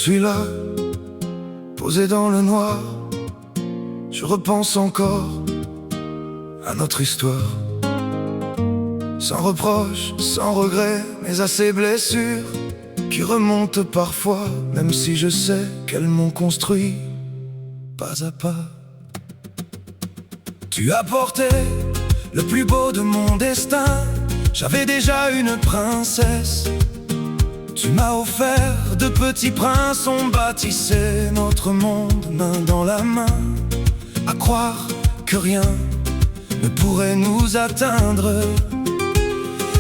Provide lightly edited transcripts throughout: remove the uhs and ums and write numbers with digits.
suis là, posé dans le noir. Je repense encore à notre histoire. Sans reproche, sans regret, mais à ces blessures qui remontent parfois, même si je sais qu'elles m'ont construit pas à pas. Tu as porté le plus beau de mon destin. J'avais déjà une princesse. Tu m'as offert de petits princes. On bâtissait notre monde main dans la main, à croire que rien ne pourrait nous atteindre.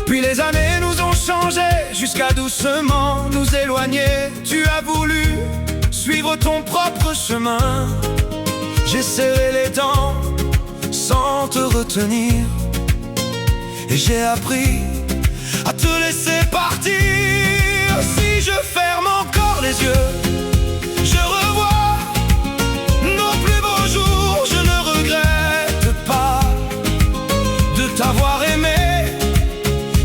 Puis les années nous ont changés, jusqu'à doucement nous éloigner. Tu as voulu suivre ton propre chemin. J'ai serré les dents sans te retenir, et j'ai appris à te laisser partir. Si je ferme encore les yeux, je revois nos plus beaux jours. Je ne regrette pas de t'avoir aimé.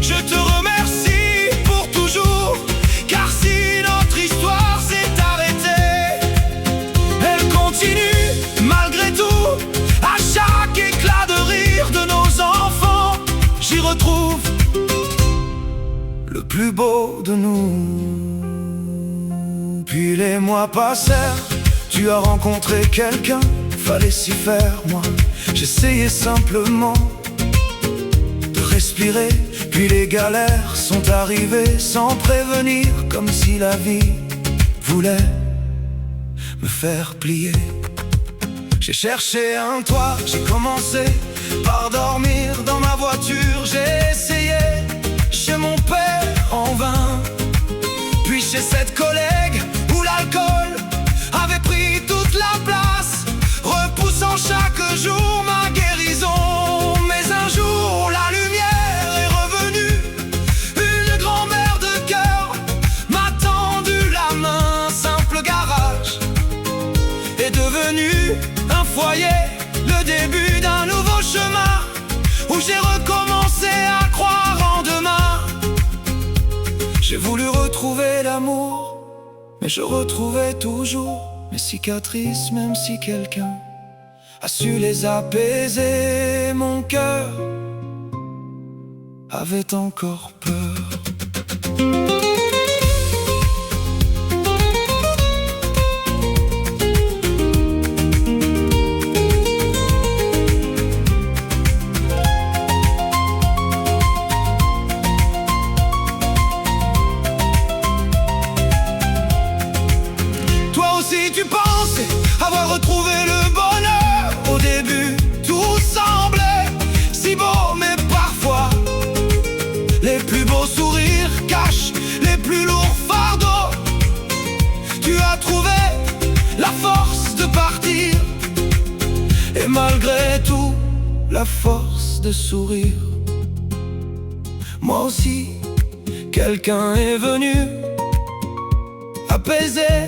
Je te remercie pour toujours, car si notre histoire s'est arrêtée, elle continue malgré tout. À chaque éclat de rire de nos enfants, j'y retrouve le plus beau de nous. Puis les mois passèrent, tu as rencontré quelqu'un, fallait s'y faire. Moi, j'essayais simplement de respirer. Puis les galères sont arrivées sans prévenir, comme si la vie voulait me faire plier. J'ai cherché un toit, j'ai commencé par dormir dans ma voiture. J'ai essayé chez mon père en vain, puis chez cette collègue où l'alcool avait pris toute la place, repoussant chaque jour ma guérison. Mais un jour la lumière est revenue, une grand-mère de cœur m'a tendu la main. Simple garage est devenu un foyer, le début d'un nouveau chemin, où j'ai recommencé à croire en demain. J'ai voulu retrouver l'amour, mais je retrouvais toujours mes cicatrices. Même si quelqu'un a su les apaiser, mon cœur avait encore peur. Si tu pensais avoir retrouvé le bonheur, au début tout semblait si beau, mais parfois les plus beaux sourires cachent les plus lourds fardeaux. Tu as trouvé la force de partir, et malgré tout la force de sourire. Moi aussi, quelqu'un est venu apaiser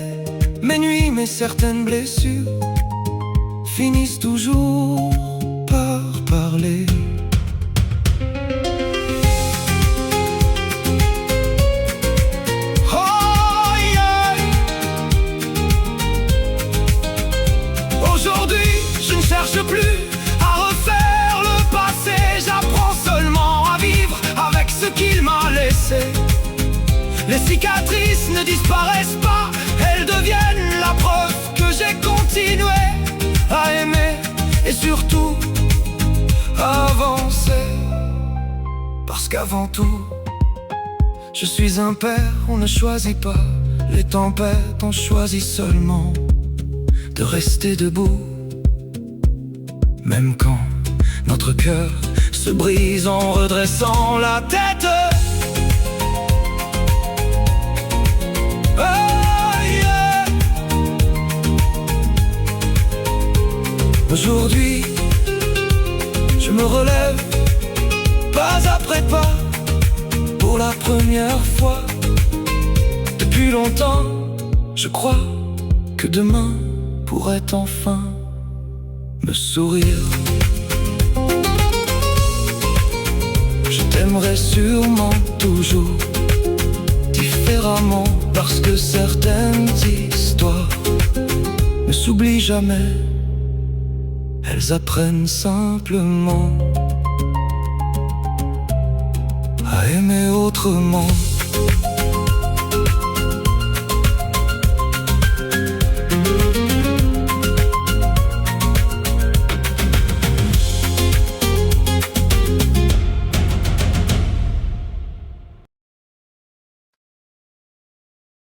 mes nuits, mais certaines blessures finissent toujours par parler. Oh yeah. Aujourd'hui, je ne cherche plus à refaire le passé. J'apprends seulement à vivre avec ce qu'il m'a laissé. Les cicatrices ne disparaissent pas, elles deviennent la preuve que j'ai continué à aimer, et surtout à avancer. Parce qu'avant tout, je suis un père, on ne choisit pas les tempêtes, on choisit seulement de rester debout. Même quand notre cœur se brise en redressant la tête. Aujourd'hui, je me relève pas après pas, pour la première fois depuis longtemps. Je crois que demain pourrait enfin me sourire. Je t'aimerai sûrement toujours différemment, parce que certaines s'oublient jamais, elles apprennent simplement à aimer autrement.